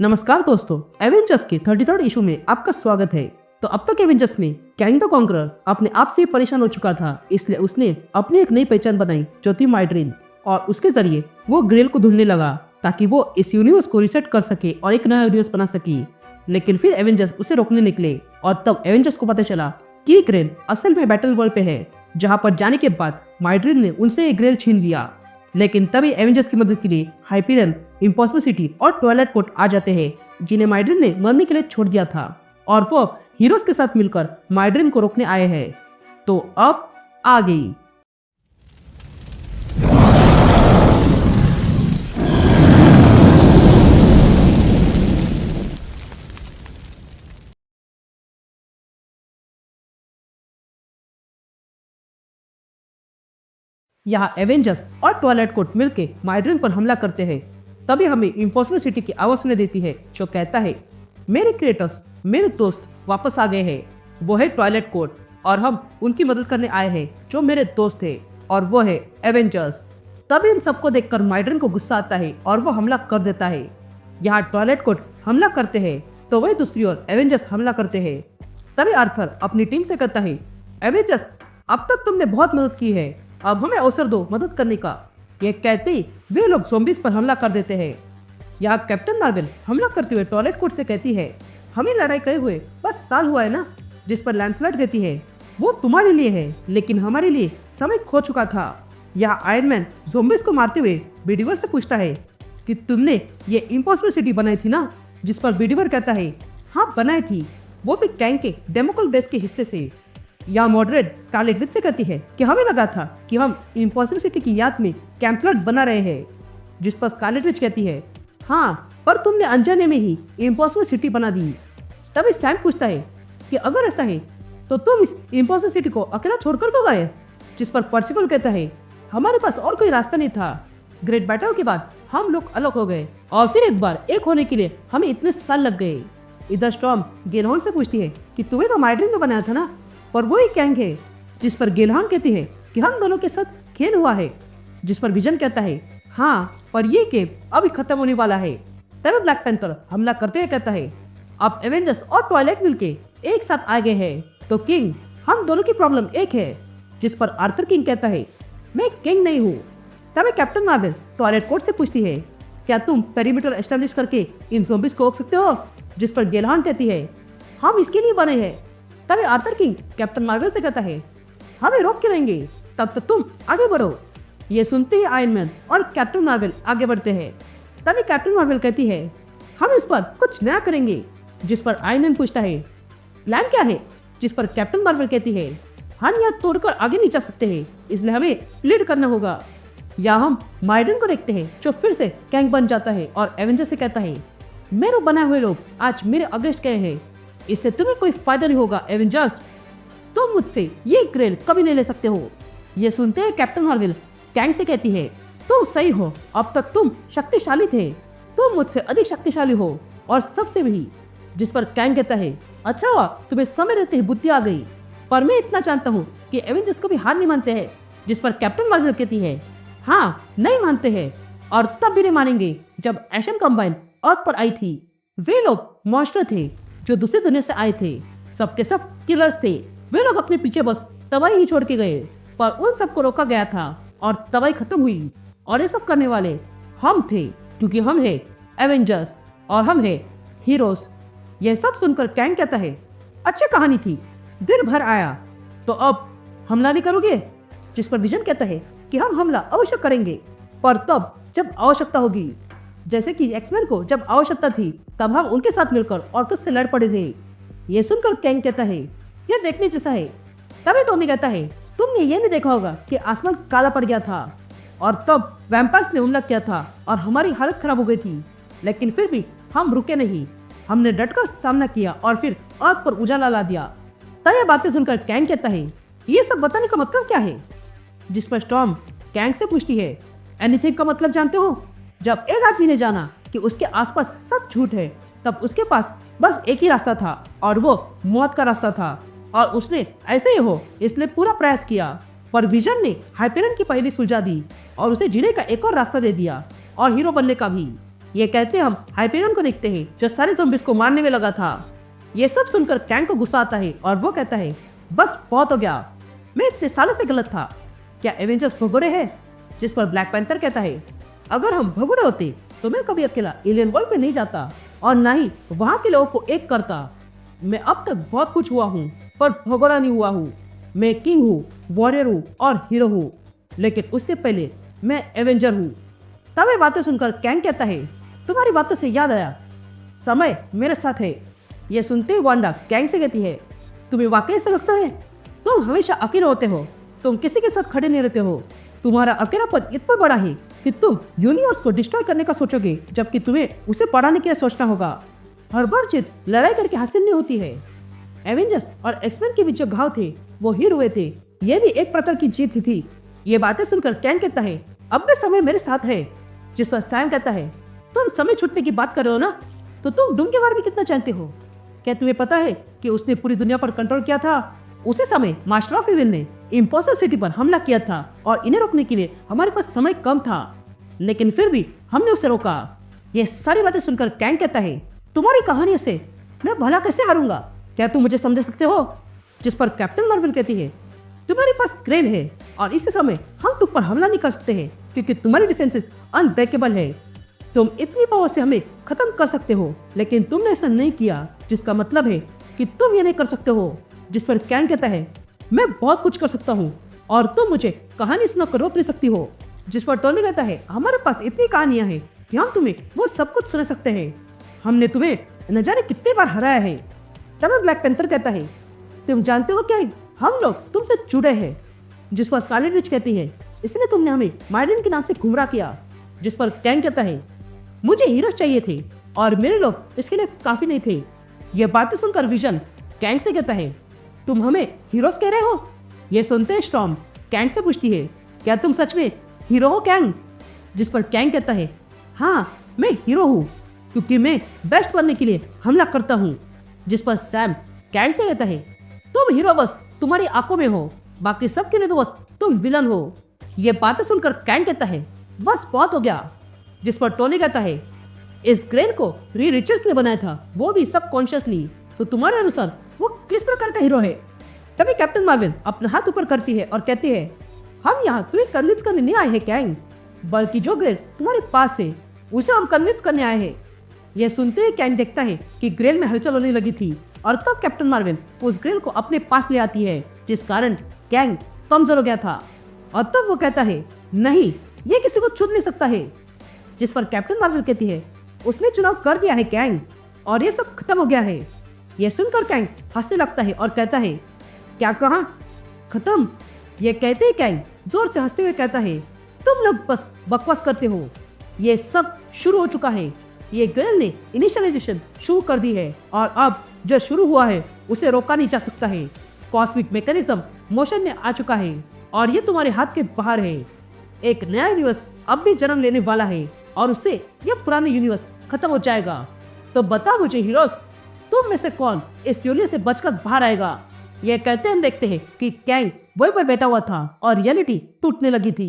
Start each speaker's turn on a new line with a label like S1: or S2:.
S1: नमस्कार दोस्तों, एवेंजर्स के 33rd इशू में आपका स्वागत है। तो अब तक एवेंजर्स में कैंग द कॉन्करर अपने आप से परेशान हो चुका था, इसलिए उसने अपनी एक नई पहचान बनाई जो थी माइड्रीन, और उसके जरिए वो ग्रेल को ढूंढने लगा ताकि वो इस यूनिवर्स को रिसेट कर सके और एक नया यूनिवर्स बना सके। लेकिन फिर एवेंजर्स उसे रोकने निकले और तब एवेंजर्स को पता चला कि ग्रेल असल में बैटल वर्ल्ड पे है, जहाँ पर जाने के बाद माइड्रीन ने उनसे एक ग्रेल छीन लिया। लेकिन तभी एवेंजर्स की मदद के लिए हाइपरियन, इम्पॉसिबल सिटी और ट्वाइलाइट कोर्ट आ जाते हैं, जिन्हें माइड्रीन ने मरने के लिए छोड़ दिया था, और वो हीरोज के साथ मिलकर माइड्रीन को रोकने आए हैं। तो अब आ गई यहाँ एवेंजर्स और ट्वाइलाइट कोर्ट मिलके माइड्रीन पर हमला करते हैं। तभी हमें इम्पॉसिबल सिटी की आवाज सुनाई देती है जो कहता है, मेरे क्रिएटर्स, मेरे दोस्त वापस आ गए हैं। वो है ट्वाइलाइट कोर्ट और हम उनकी मदद करने आए हैं जो मेरे दोस्त थे, और वो है एवेंजर्स। तभी इन सबको देखकर माइड्रीन को गुस्सा आता है और वो हमला कर देता है। यहाँ ट्वाइलाइट कोर्ट हमला करते हैं तो वही दूसरी ओर एवेंजर्स हमला करते हैं। तभी आर्थर अपनी टीम से कहता है, एवेंजर्स, अब तक तुमने बहुत मदद की है, अब हमें अवसर दो मदद करने का। ये कहते ही वे लोग ज़ॉम्बीज पर हमला कर देते हैं। यहाँ कैप्टन मार्वल हमला करते हुए ट्वाइलाइट कोर्ट से कहती है, हमें लड़ाई करे हुए बस साल हुआ है ना। जिस पर लैंसलॉट कहती है, वो तुम्हारे लिए है लेकिन हमारे लिए समय खो चुका था। यहाँ आयरन मैन ज़ॉम्बीज को मारते हुए बिडीवर से पूछता है कि तुमने ये इम्पॉसिबल सिटी बनाई थी ना। जिस पर बिडीवर कहता है, हाँ बनाई थी, वो भी कैंग के डेमोकल बेस के हिस्से से। या मॉडरेट स्कारलेट विच से कहती है कि हमें लगा था कि हम इम्पॉसिबल सिटी की याद में कैंपलट बना रहे हैं। जिस पर स्कारलेट विच कहती है, हाँ पर तुमने अनजाने में ही इम्पॉसिबल सिटी बना दी। तभी सैम पूछता है कि अगर ऐसा है तो तुम इस इम्पॉसिबल सिटी को अकेला छोड़कर क्यों गए। जिस पर पर्सिफल कहता है, हमारे पास और कोई रास्ता नहीं था। ग्रेट बैटल के बाद हम लोग अलग हो गए और फिर एक बार एक होने के लिए हमें इतने साल लग गए। इधर स्टॉर्म गेलहॉर्न से पूछती है कि तुम्हें तो माइड्रीन ने बनाया था ना, पर वो ही कैंग है। जिस पर गेलहॉर्न कहती है कि हम दोनों के साथ खेल हुआ है। जिस पर विजन कहता है, हाँ पर ये गेम अभी खत्म होने वाला है। तभी ब्लैक पैंथर हमला करते हुए कहता है, अब एवेंजर्स और ट्वाइलाइट मिलके एक साथ आ गए हैं, तो किंग हम दोनों की प्रॉब्लम एक है। जिस पर आर्थर किंग कहता है, मैं किंग नहीं हूँ। तभी कैप्टन मार्वल ट्वाइलाइट कोर्ट से पूछती है, क्या तुम पेरीमीटर एस्टेब्लिश करके इन ज़ॉम्बीज को रोक सकते हो। जिस पर गेलहॉर्न कहती है, हम इसके लिए बने हैं। तभी आर्थर किंग कैप्टन मार्वल से कहता है, हमें रोक के रहेंगे, तब तक तुम आगे बढ़ो। ये सुनते ही आयरन मैन और कैप्टन मार्वल आगे बढ़ते हैं। तभी कैप्टन मार्वल कहती है, हम इस पर कुछ नया करेंगे। जिस पर आयरन मैन पूछता है, प्लान क्या है। जिस पर कैप्टन मार्वल कहती है, हम यहाँ तोड़कर आगे नहीं जा सकते हैं, इसलिए हमें लीड करना होगा। या हम माइड्रीन को देखते हैं जो फिर से कैंग बन जाता है और एवेंजर से कहता है, मेरे बनाए हुए लोग आज मेरे अगेंस्ट गए हैं, इससे तुम्हें कोई फायदा नहीं होगा एवेंजर्स। तुम मुझसे ये ग्रेल कभी नहीं ले सकते हो। ये सुनते हैं कैप्टन मार्वल कैंग से कहती है, तुम सही हो, अब तक तुम शक्तिशाली थे, तुम मुझसे अधिक शक्तिशाली हो और सबसे भी। जिस पर कैंग कहता है, अच्छा हुआ तुम्हें समय रहते ही बुद्धि आ गई, पर मैं इतना जानता हूँ कि एवेंजर्स को भी हार नहीं मानते हैं। जिस पर कैप्टन मार्वल कहती है, हाँ नहीं मानते हैं, और तब भी नहीं मानेंगे जब एशियन कंबाइन अर्थ पर आई थी। वे लोग मॉन्स्टर थे जो दूसरी दुनिया से आए थे, सबके सब किलर्स थे। वे लोग अपने पीछे बस तबाही ही छोड़ के गए, पर उन सबको रोका गया था और तबाही खत्म हुई, और ये सब करने वाले हम थे, क्योंकि हम है एवेंजर्स और हम है हीरोज। यह सब सुनकर कैंग कहता है, अच्छी कहानी थी, दिन भर आया, तो अब हमला नहीं करोगे। जिस पर विजन कहता है कि हम हमला अवश्य करेंगे, पर तब जब आवश्यकता होगी। जैसे कि एक्समैन को जब आवश्यकता थी तब हम उनके साथ मिलकर ऑर्कस से लड़ पड़े थे। ये सुनकर कैंग कहता है, यह देखने जैसा है। तभी टॉमी कहता है, तुमने ये नहीं देखा होगा कि आसमान काला पड़ गया था और तब वैम्पायर्स ने हमला किया था और हमारी हालत खराब हो गई थी, लेकिन फिर भी हम रुके नहीं, हमने डटकर सामना किया और फिर अर्थ पर उजाला ला दिया। तब ये बातें सुनकर कैंग कहता है, ये सब बताने का मतलब क्या है। जिस पर स्टॉर्म कैंग से पूछती है, एनीथिंग का मतलब जानते हो। जब एक आदमी ने जाना कि उसके आसपास सब झूठ है, तब उसके पास बस एक ही रास्ता था और वो मौत का रास्ता था, और उसने ऐसे ही हो इसलिए पूरा प्रयास किया, पर विजन ने हाइपरियन की पहेली सुलझा दी और उसे जीने का एक और रास्ता दे दिया और हीरो बनने का भी। ये कहते हम हाइपेरियन को देखते हैं जो सारे ज़ॉम्बीज को मारने में लगा था। ये सब सुनकर कैंग को गुस्सा आता है और वो कहता है बस बहुत हो गया, मैं इतने सालों से गलत था। क्या एवेंजर्स भगोड़े हैं? जिस पर ब्लैक पैंथर कहता है अगर हम भगोड़े होते तो मैं कभी अकेला एलियन वर्ल्ड पे नहीं जाता और ना ही वहाँ के लोगों को एक करता। मैं अब तक बहुत कुछ हुआ हूँ पर भगोड़ा नहीं हुआ हूँ। मैं किंग हूँ, वॉरियर हूँ और हीरो हूँ, लेकिन उससे पहले मैं एवेंजर हूँ। तब ये बातें सुनकर कैंग कहता है तुम्हारी बातों से याद आया, समय मेरे साथ है। ये सुनते ही वांडा कैंग से कहती है तुम्हें वाकई ऐसा लगता है? तुम हमेशा अकेले होते हो, तुम किसी के साथ खड़े नहीं रहते हो। तुम्हारा अकेलापन इतना बड़ा है कि तुम यूनिवर्स को डिस्ट्रॉय करने का सोचोगे जबकि तुम्हें उसे बढ़ाने के लिए सोचना होगा। हर बार जीत लड़ाई करके हासिल नहीं होती है। एवेंजर्स और एक्समैन के बीच जो घाव थे वो हीर हुए थे, ये भी एक प्रकार की जीत ही थी। ये बातें सुनकर कैंग कहता है अब भी समय मेरे साथ है। जिस पर सैम कहता है तुम समय छूटने की बात कर रहे हो ना, तो तुम डूम के बारे में कितना जानते हो? क्या तुम्हें पता है कि उसने पूरी दुनिया पर कंट्रोल किया था? उसी समय मास्टर ऑफ इविल ने इम्पोसिबल सिटी पर हमला किया था और इन्हें रोकने के लिए हमारे पास समय कम था, लेकिन फिर भी हमने उसे रोका। ये सारी बातें सुनकर कैंग कहता है तुम्हारी कहानी से मैं भला कैसे हारूंगा? क्या तुम मुझे समझ सकते हो? जिस पर कैप्टन मार्वल कहती है तुम्हारे पास क्रेन है और इस समय हम तुम पर हमला नहीं कर सकते हैं क्योंकि तुम्हारी डिफेंसेस अनब्रेकेबल है। तुम इतनी पावर से हमें खत्म कर सकते हो, लेकिन तुमने ऐसा नहीं किया, जिसका मतलब है कि तुम ये नहीं कर सकते हो। जिस पर कैंग कहता है मैं बहुत कुछ कर सकता हूँ और तुम मुझे कहानी सुनाकर रोक नहीं सकती हो। जिस पर टोनी कहता है हमारे पास इतनी कहानियां हैं कि हम तुम्हें वो सब कुछ सुना सकते हैं। हमने तुम्हें न जाने कितनी बार हराया है। तब ब्लैक पैंथर कहता है तुम जानते हो क्या हम लोग तुमसे जुड़े हैं। जिस पर स्कारलेट विच कहती है इसलिए तुमने हमें माइडन के नाम से गुमराह किया। जिस पर कैंग कहता है मुझे हीरोज चाहिए थे और मेरे लोग इसके लिए काफी नहीं थे। ये बातें सुनकर विजन कैंग से कहता है तुम हमें हीरोज कह रहे हो? ये सुनते स्टॉर्म कैंग से पूछती है क्या तुम सच में हीरो हो कैंग? जिस पर कैंग कहता है हाँ मैं हीरो हूँ क्योंकि मैं बेस्ट बनने के लिए हमला करता हूँ। जिस पर सैम कैंग से कहता है तुम हीरो बस तुम्हारी आंखों में हो, बाकी सब के लिए तो बस तुम विलन हो। ये बातें सुनकर कैंग कहता है बस बहुत हो गया। जिस पर टोनी कहता है इस ग्रेन को रिचर्ड्स ने बनाया था, वो भी सबकॉन्शियसली, तो तुम्हारे अनुसार वो किस प्रकार का हीरो है? तभी कैप्टन मार्वल अपना हाथ ऊपर करती है और कहती है हम यहाँ तुम्हें कन्विंस करने नहीं आए हैं कैंग, बल्कि जो ग्रेन तुम्हारे पास है उसे हम कन्विंस करने आए हैं। यह सुनते ही कैंग देखता है कि ग्रेन में हलचल होने लगी थी और तब कैप्टन मार्वल उस ग्रेन को अपने पास ले आती है, जिस कारण कैंग कमजोर हो गया था। और तब वो कहता है नहीं ये किसी को छू नहीं सकता है। जिस पर कैप्टन मार्वल कहती है उसने चुनाव कर दिया है कैंग और ये सब खत्म हो गया है। यह सुनकर कैंग हंसने लगता है और कहता है क्या कहा खत्म? ये कहते ही कैंग जोर से हंसते हुए कहता है तुम लोग बस बकवास करते हो, ये सब शुरू हो चुका है। ये गर्ल ने इनिशियलाइजेशन शुरू कर दी है और अब जो शुरू हुआ है उसे रोका नहीं जा सकता है। कॉस्मिक मैकेनिज्म मोशन में आ चुका है और ये तुम्हारे हाथ के बाहर है। एक नया यूनिवर्स अब भी जन्म लेने वाला है और उससे यह पुराना यूनिवर्स खत्म हो जाएगा। तो बता मुझे हीरोज तुम में से कौन इस यूनिवर्स से बचकर बाहर आएगा? ये कहते हम देखते हैं कि कैंग वहीं पर बैठा हुआ था और रियलिटी टूटने लगी थी।